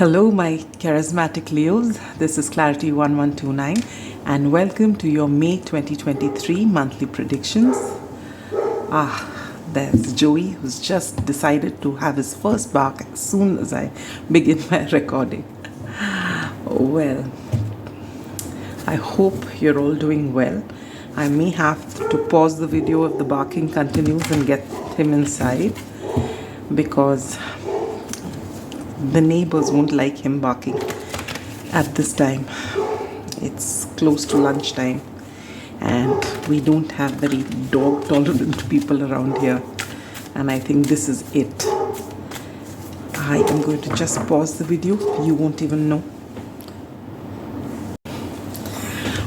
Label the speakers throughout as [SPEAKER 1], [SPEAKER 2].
[SPEAKER 1] Hello my charismatic Leos, this is Clarity1129 and welcome to your May 2023 monthly predictions. There's Joey who's just decided to have his first bark as soon as I begin my recording. Well, I hope you're all doing well. I may have to pause the video if the barking continues and get him inside because the neighbors won't like him barking at this time. It's close to lunchtime and we don't have very dog tolerant people around here, and I think this is it. I am going to just pause the video. You won't even know.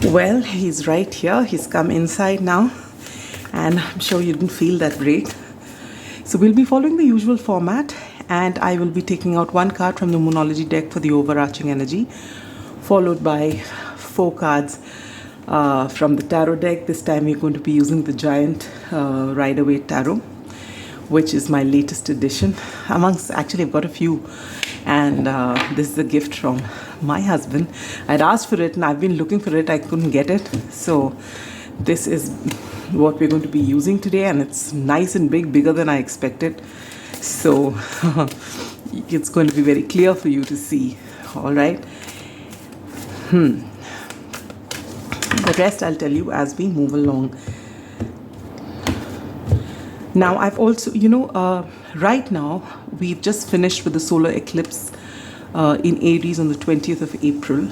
[SPEAKER 1] Well, he's right here. He's come inside now and I'm sure you didn't feel that break. So we'll be following the usual format, and I will be taking out one card from the Moonology deck for the overarching energy, followed by 4 cards from the Tarot deck. This time we're going to be using the Giant Rider-Waite Tarot, which is my latest edition. Actually I've got a few, and this is a gift from my husband. I'd asked for it and I've been looking for it. I couldn't get it. So this is what we're going to be using today, and it's nice and big, bigger than I expected. So it's going to be very clear for you to see. All right. The rest I'll tell you as we move along. Now I've also, right now we've just finished with the solar eclipse in Aries on the 20th of April.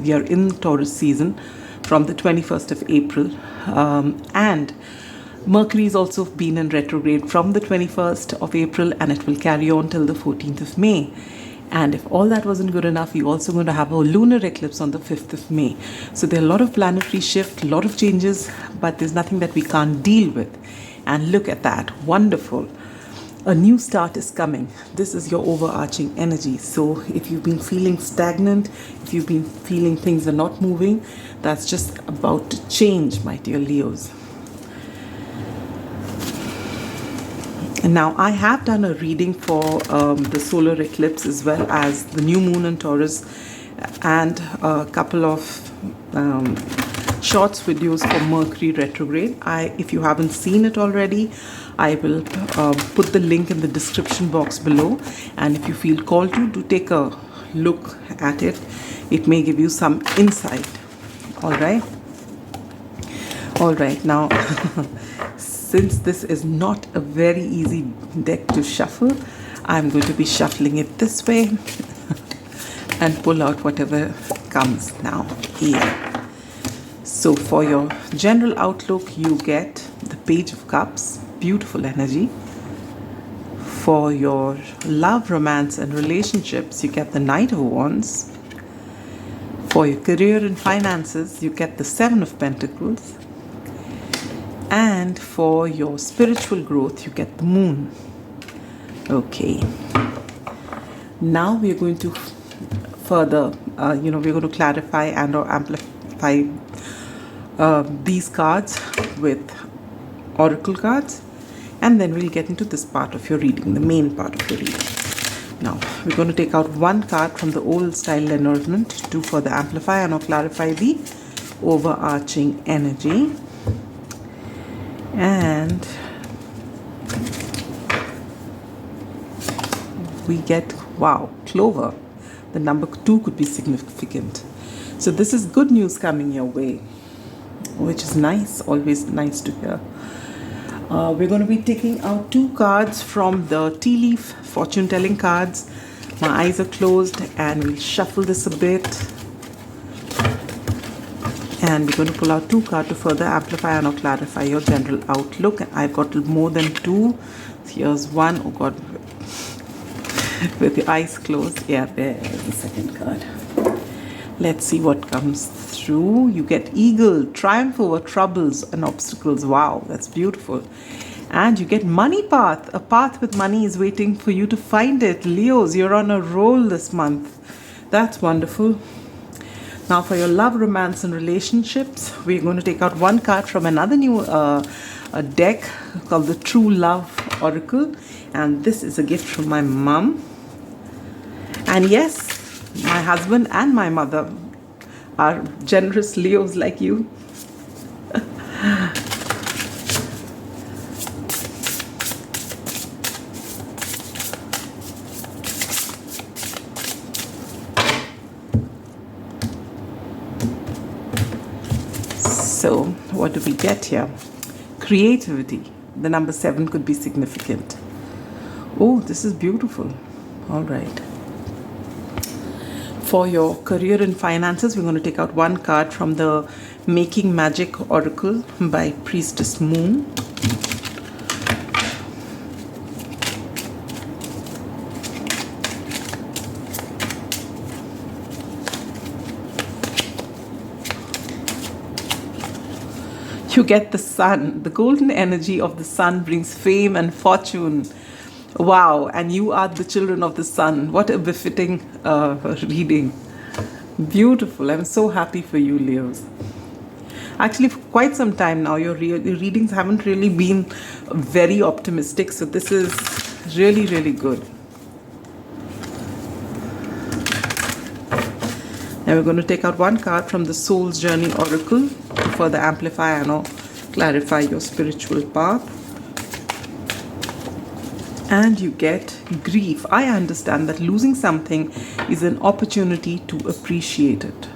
[SPEAKER 1] We are in Taurus season from the 21st of April, and Mercury has also been in retrograde from the 21st of April, and it will carry on till the 14th of May. And if all that wasn't good enough, we're also going to have a lunar eclipse on the 5th of May. So there are a lot of planetary shift, a lot of changes, but there's nothing that we can't deal with. And look at that, wonderful. A new start is coming. This is your overarching energy. So if you've been feeling stagnant, if you've been feeling things are not moving, that's just about to change, my dear Leos. And now I have done a reading for the solar eclipse as well as the new moon in Taurus, and a couple of shorts videos for Mercury retrograde. If you haven't seen it already, I will put the link in the description box below, and if you feel called to, do take a look at it. It may give you some insight. All right. Now since this is not a very easy deck to shuffle, I'm going to be shuffling it this way and pull out whatever comes now here. So for your general outlook, you get the Page of Cups, beautiful energy. For your love, romance and relationships, you get the Knight of Wands. For your career and finances, you get the 7 of Pentacles. And for your spiritual growth, you get the Moon. Okay. Now we're going to further, we're going to clarify and or amplify these cards with oracle cards, and then we'll get into this part of your reading, the main part of your reading. Now we're going to take out one card from the old style Lenormand to further amplify and or clarify the overarching energy. And we get, wow, Clover. The number 2 could be significant. So this is good news coming your way, which is nice, always nice to hear. We're going to be taking out 2 cards from the tea leaf fortune telling cards. My eyes are closed and we'll shuffle this a bit. And we're going to pull out 2 cards to further amplify and or clarify your general outlook. I've got more than 2. Here's one. Oh God, with your eyes closed. Yeah, there's the second card. Let's see what comes through. You get Eagle, triumph over troubles and obstacles. Wow, that's beautiful. And you get money path. A path with money is waiting for you to find it. Leos, you're on a roll this month. That's wonderful. Now for your love, romance and relationships, we're going to take out one card from another new deck called the True Love Oracle, and this is a gift from my mom. And yes, my husband and my mother are generous Leos like you. So what do we get here? Creativity. The number 7 could be significant. Oh, this is beautiful. All right. For your career and finances, we're going to take out one card from the Making Magic Oracle by Priestess Moon. You get the sun. The golden energy of the sun brings fame and fortune. Wow, and you are the children of the sun. What a befitting reading. Beautiful. I'm so happy for you, Leos. Actually, for quite some time now, your readings haven't really been very optimistic. So this is really, really good. Now we're going to take out one card from the Soul's Journey Oracle to further amplify and clarify your spiritual path. And you get grief. I understand that losing something is an opportunity to appreciate it.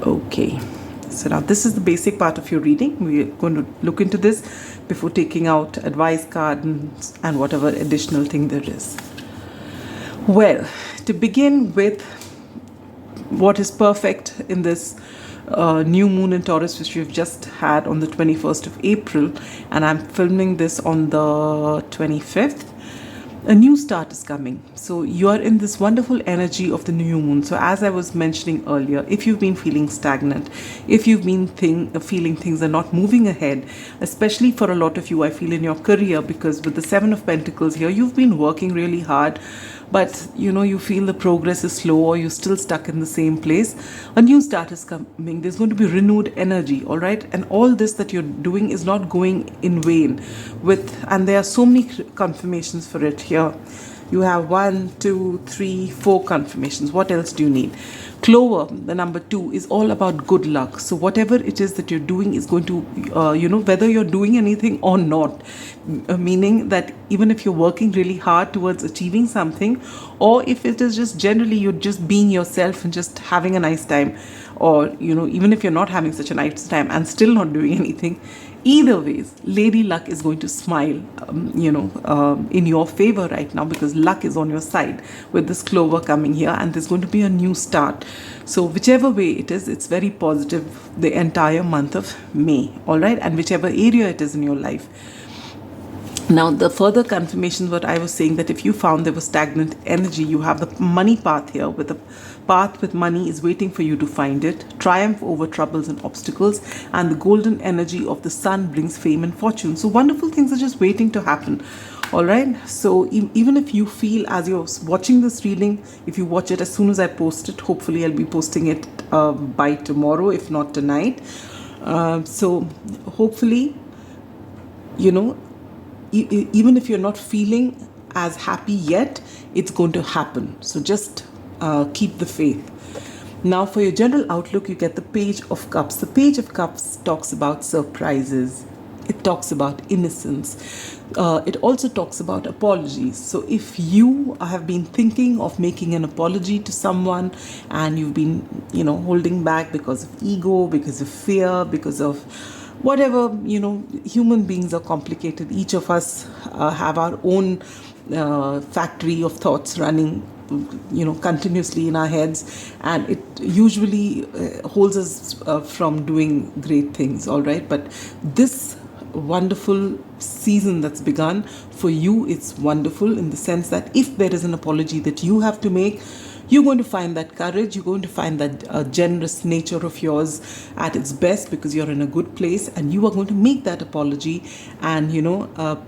[SPEAKER 1] Okay. So now this is the basic part of your reading. We're going to look into this before taking out advice cards and whatever additional thing there is. Well, to begin with, what is perfect in this new moon in Taurus, which we've just had on the 21st of April, and I'm filming this on the 25th. A new start is coming. So you are in this wonderful energy of the new moon. So as I was mentioning earlier, if you've been feeling stagnant, if you've been feeling things are not moving ahead, especially for a lot of you, I feel in your career, because with the 7 of Pentacles here, you've been working really hard, but you feel the progress is slow, or you're still stuck in the same place. A new start is coming. There's going to be renewed energy, all right? And all this that you're doing is not going in vain. And there are so many confirmations for it here. You have 1, 2, 3, 4 confirmations. What else do you need? Clover, the number 2, is all about good luck. So whatever it is that you're doing is going to, whether you're doing anything or not, meaning that even if you're working really hard towards achieving something, or if it is just generally you're just being yourself and just having a nice time, or, even if you're not having such a nice time and still not doing anything, either ways, Lady Luck is going to smile, in your favor right now, because luck is on your side with this clover coming here, and there's going to be a new start. So whichever way it is, it's very positive the entire month of May, all right, and whichever area it is in your life. Now, the further confirmation, what I was saying, that if you found there was stagnant energy, you have the money path here. With the path with money is waiting for you to find it. Triumph over troubles and obstacles. And the golden energy of the sun brings fame and fortune. So wonderful things are just waiting to happen. All right. So even if you feel, as you're watching this reading, if you watch it as soon as I post it, hopefully I'll be posting it by tomorrow, if not tonight. So hopefully, even if you're not feeling as happy yet, it's going to happen. So just keep the faith. Now for your general outlook, you get the Page of Cups. The Page of Cups talks about surprises. It talks about innocence. It also talks about apologies. So if you have been thinking of making an apology to someone, and you've been, holding back because of ego, because of fear, because of whatever, human beings are complicated. Each of us have our own factory of thoughts running, continuously in our heads, and it usually holds us from doing great things, all right? But this wonderful season that's begun for you, it's wonderful in the sense that if there is an apology that you have to make, you're going to find that courage, you're going to find that generous nature of yours at its best, because you're in a good place, and you are going to make that apology and,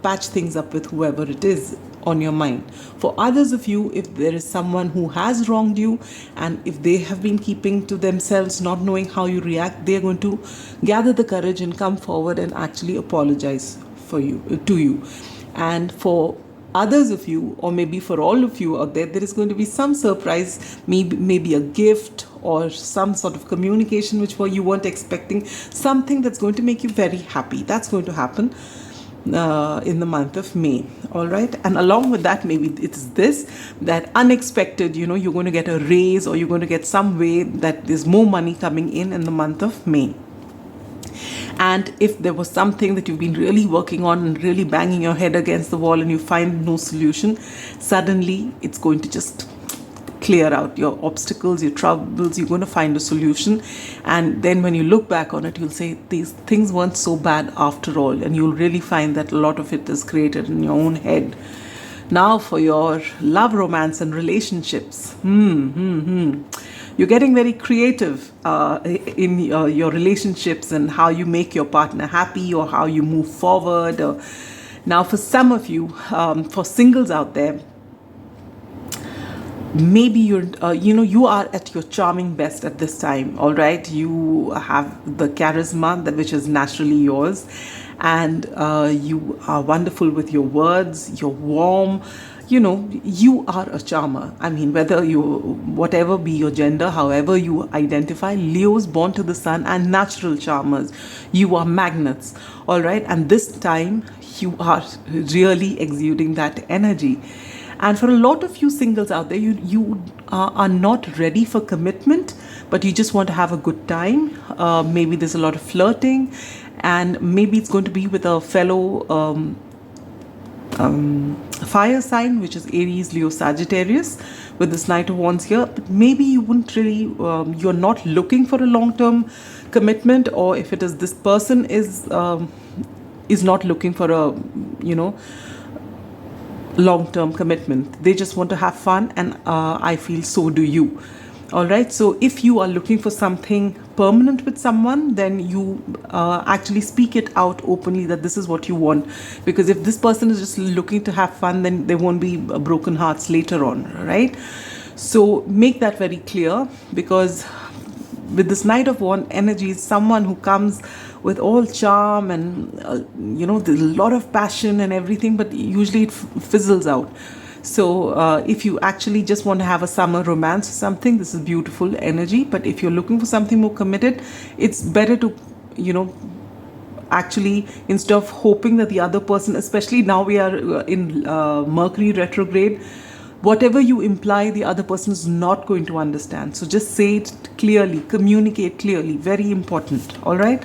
[SPEAKER 1] patch things up with whoever it is on your mind. For others of you, if there is someone who has wronged you, and if they have been keeping to themselves, not knowing how you react, they're going to gather the courage and come forward and actually apologize to you. And for others of you, or maybe for all of you out there, there is going to be some surprise, maybe a gift or some sort of communication which you weren't expecting, something that's going to make you very happy. That's going to happen in the month of May. All right. And along with that, maybe it's that unexpected, you're going to get a raise, or you're going to get some way that there's more money coming in the month of May. And if there was something that you've been really working on and really banging your head against the wall and you find no solution, suddenly it's going to just clear out your obstacles, your troubles. You're going to find a solution, and then when you look back on it, you'll say these things weren't so bad after all, and you'll really find that a lot of it is created in your own head. Now for your love, romance and relationships. You're getting very creative in your relationships and how you make your partner happy, or how you move forward. Now for some of you, for singles out there, maybe you are at your charming best at this time. All right, you have the charisma which is naturally yours, and you are wonderful with your words. You're warm. You are a charmer. I mean, whatever be your gender, however you identify, Leos born to the sun and natural charmers. You are magnets. All right, and this time you are really exuding that energy. And for a lot of you singles out there, you are not ready for commitment, but you just want to have a good time. Maybe there's a lot of flirting, and maybe it's going to be with a fellow fire sign, which is Aries, Leo, Sagittarius, with this Knight of Wands here. But maybe you wouldn't really, you're not looking for a long-term commitment, or if it is this person is not looking for a, long-term commitment. They just want to have fun, and I feel so do you. All right, so if you are looking for something permanent with someone, then you actually speak it out openly that this is what you want, because if this person is just looking to have fun, then there won't be broken hearts later on, right? So make that very clear, because with this Knight of Wands energy, someone who comes with all charm and there's a lot of passion and everything, but usually it fizzles out. So if you actually just want to have a summer romance or something, this is beautiful energy. But if you're looking for something more committed, it's better to actually, instead of hoping that the other person, especially now we are in Mercury retrograde, whatever you imply, the other person is not going to understand. So just say it clearly, communicate clearly, very important. All right.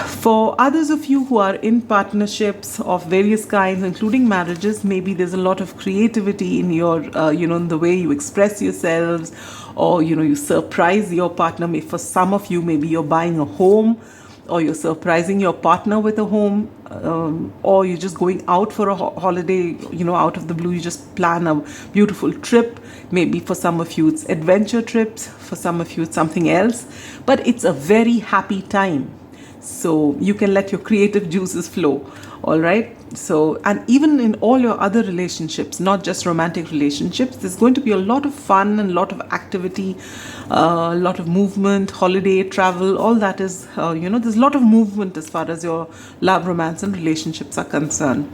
[SPEAKER 1] For others of you who are in partnerships of various kinds, including marriages, maybe there's a lot of creativity in your, in the way you express yourselves, or, you surprise your partner. For some of you, maybe you're buying a home, or you're surprising your partner with a home, or you're just going out for a holiday, out of the blue, you just plan a beautiful trip. Maybe for some of you, it's adventure trips. For some of you, it's something else. But it's a very happy time. So you can let your creative juices flow. All right. So, and even in all your other relationships, not just romantic relationships, there's going to be a lot of fun and a lot of activity, a lot of movement, holiday, travel, all that is, there's a lot of movement as far as your love, romance and relationships are concerned.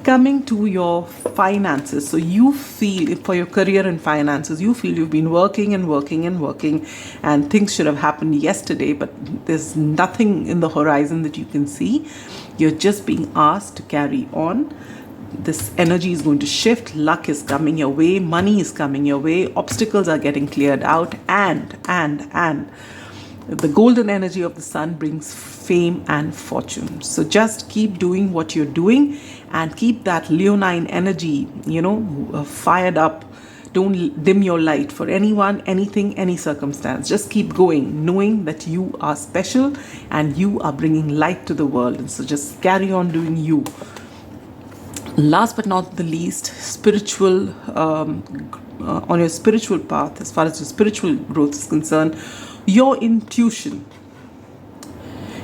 [SPEAKER 1] Coming to your finances, so you feel, for your career and finances, you feel you've been working and working and working, and things should have happened yesterday, but there's nothing in the horizon that you can see. You're just being asked to carry on. This energy is going to shift. Luck is coming your way. Money is coming your way. Obstacles are getting cleared out. And the golden energy of the sun brings fame and fortune. So just keep doing what you're doing and keep that leonine energy, fired up. Don't dim your light for anyone, anything, any circumstance. Just keep going, knowing that you are special and you are bringing light to the world. And so just carry on doing you. Last but not the least, spiritual, on your spiritual path, as far as your spiritual growth is concerned, your intuition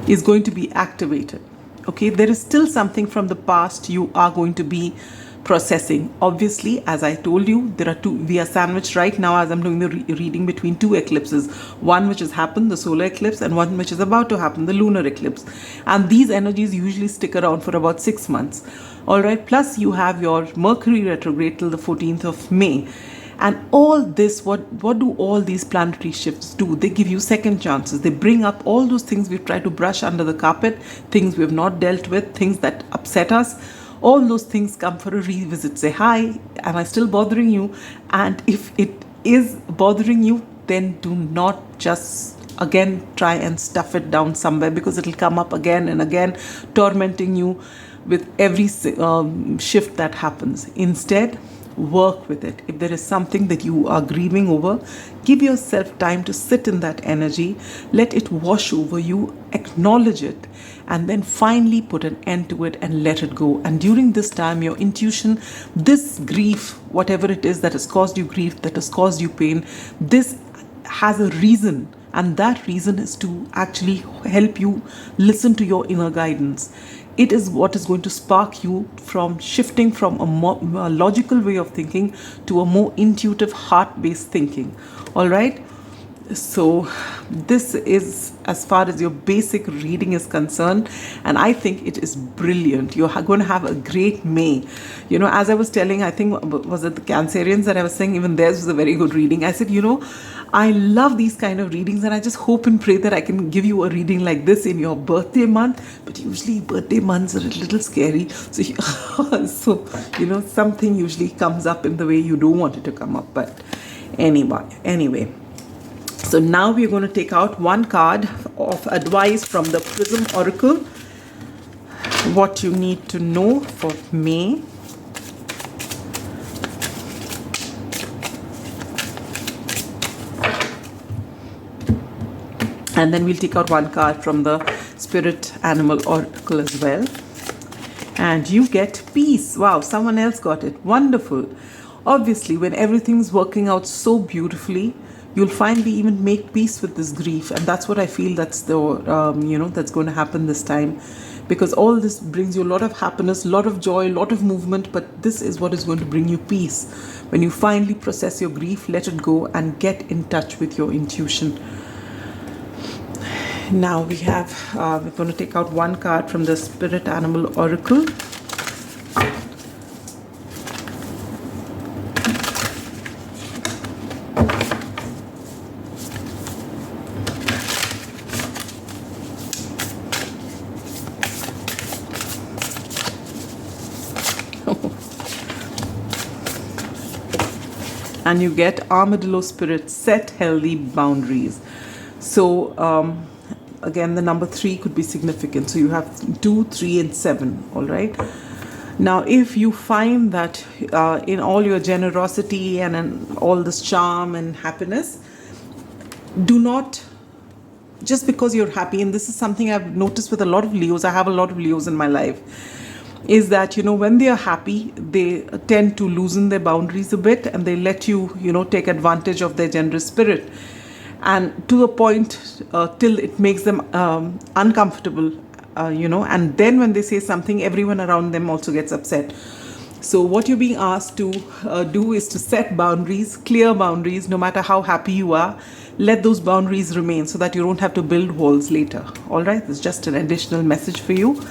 [SPEAKER 1] is going to be activated. Okay, there is still something from the past you are going to be processing. Obviously, as I told you, we are sandwiched right now as I'm doing the reading between two eclipses. One which has happened, the solar eclipse, and one which is about to happen, the lunar eclipse. And these energies usually stick around for about 6 months. All right, plus you have your Mercury retrograde till the 14th of May. And all this, what do all these planetary shifts do? They give you second chances. They bring up all those things we've tried to brush under the carpet, things we've not dealt with, things that upset us. All those things come for a revisit. Say, hi, am I still bothering you? And if it is bothering you, then do not just again try and stuff it down somewhere, because it'll come up again and again, tormenting you with every shift that happens. Instead, work with it. If there is something that you are grieving over, give yourself time to sit in that energy, let it wash over you, acknowledge it, and then finally put an end to it and let it go. And during this time, your intuition, this grief, whatever it is that has caused you grief, that has caused you pain, this has a reason. And that reason is to actually help you listen to your inner guidance. It is what is going to spark you from shifting from a logical way of thinking to a more intuitive, heart-based thinking. All right? So this is as far as your basic reading is concerned, and I think it is brilliant. You're going to have a great May. You know, as I was telling, I think, was it the Cancerians that I was saying, even theirs was a very good reading. I said, you know, I love these kind of readings, and I just hope and pray that I can give you a reading like this in your birthday month. But usually birthday months are a little scary. So, you know, something usually comes up in the way you don't want it to come up. But anyway. So now we're going to take out one card of advice from the Prism Oracle. What you need to know for May. And then we'll take out one card from the Spirit Animal Oracle as well. And you get peace. Wow, someone else got it. Wonderful. Obviously, when everything's working out so beautifully, you'll finally even make peace with this grief. And that's what I feel that's the, that's going to happen this time. Because all this brings you a lot of happiness, a lot of joy, a lot of movement. But this is what is going to bring you peace. When you finally process your grief, let it go and get in touch with your intuition. Now we have, we're going to take out one card from the Spirit Animal Oracle. And you get Armadillo Spirit, set healthy boundaries. So again, the number 3 could be significant. So you have 2, 3, and 7. All right. Now, if you find that in all your generosity and in all this charm and happiness, do not, just because you're happy, and this is something I've noticed with a lot of Leos, I have a lot of Leos in my life, is that, you know, when they are happy, they tend to loosen their boundaries a bit, and they let you, you know, take advantage of their generous spirit. And to a point till it makes them uncomfortable, and then when they say something, everyone around them also gets upset. So what you're being asked to do is to set boundaries, clear boundaries, no matter how happy you are. Let those boundaries remain so that you don't have to build walls later. All right, it's just an additional message for you.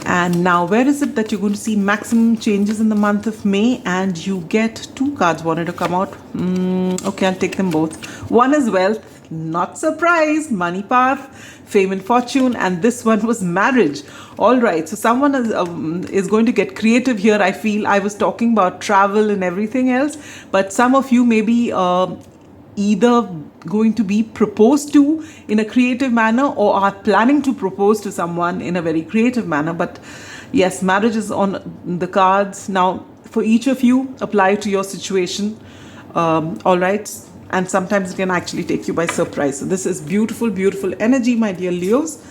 [SPEAKER 1] And now, where is it that you're going to see maximum changes in the month of May? And you get 2 cards wanted to come out. Okay, I'll take them both. One is wealth, not surprised, money path, fame and fortune. And this one was marriage. All right, so someone is going to get creative here. I feel I was talking about travel and everything else. But some of you may be either going to be proposed to in a creative manner or are planning to propose to someone in a very creative manner. But yes, marriage is on the cards. Now, for each of you, apply to your situation. All right. And sometimes it can actually take you by surprise. So this is beautiful, beautiful energy, my dear Leos.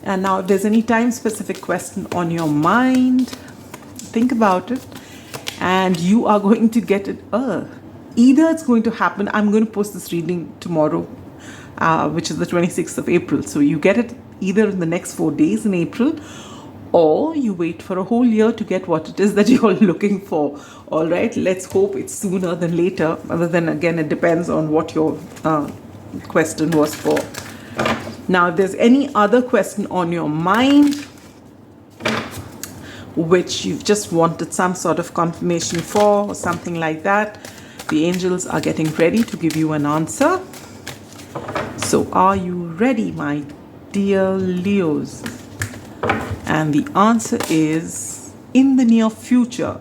[SPEAKER 1] And now, if there's any time-specific question on your mind, think about it. And you are going to get it. Either it's going to happen, I'm going to post this reading tomorrow, which is the 26th of April. So you get it either in the next 4 days in April, or you wait for a whole year to get what it is that you're looking for. All right, let's hope it's sooner than later. Other than, again, it depends on what your question was for. Now, if there's any other question on your mind, which you've just wanted some sort of confirmation for or something like that. The angels are getting ready to give you an answer. So are you ready, my dear Leos? And the answer is in the near future.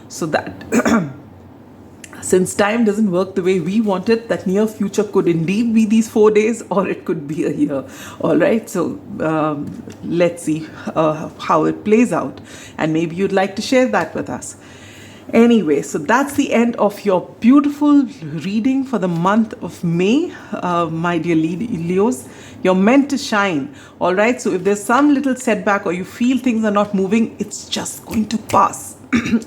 [SPEAKER 1] So that since time doesn't work the way we want it, that near future could indeed be these 4 days, or it could be a year. All right, so let's see how it plays out, and maybe you'd like to share that with us. Anyway, so that's the end of your beautiful reading for the month of May, my dear Leos. You're meant to shine, all right? So if there's some little setback or you feel things are not moving, it's just going to pass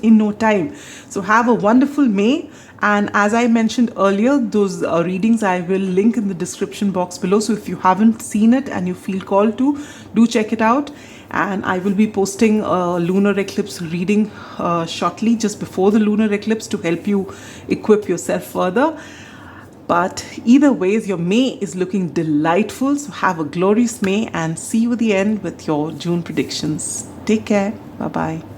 [SPEAKER 1] in no time. So have a wonderful May. And as I mentioned earlier, those readings I will link in the description box below. So if you haven't seen it and you feel called to, do check it out. And I will be posting a lunar eclipse reading shortly, just before the lunar eclipse, to help you equip yourself further. But either ways, your May is looking delightful. So have a glorious May, and see you at the end with your June predictions. Take care. Bye-bye.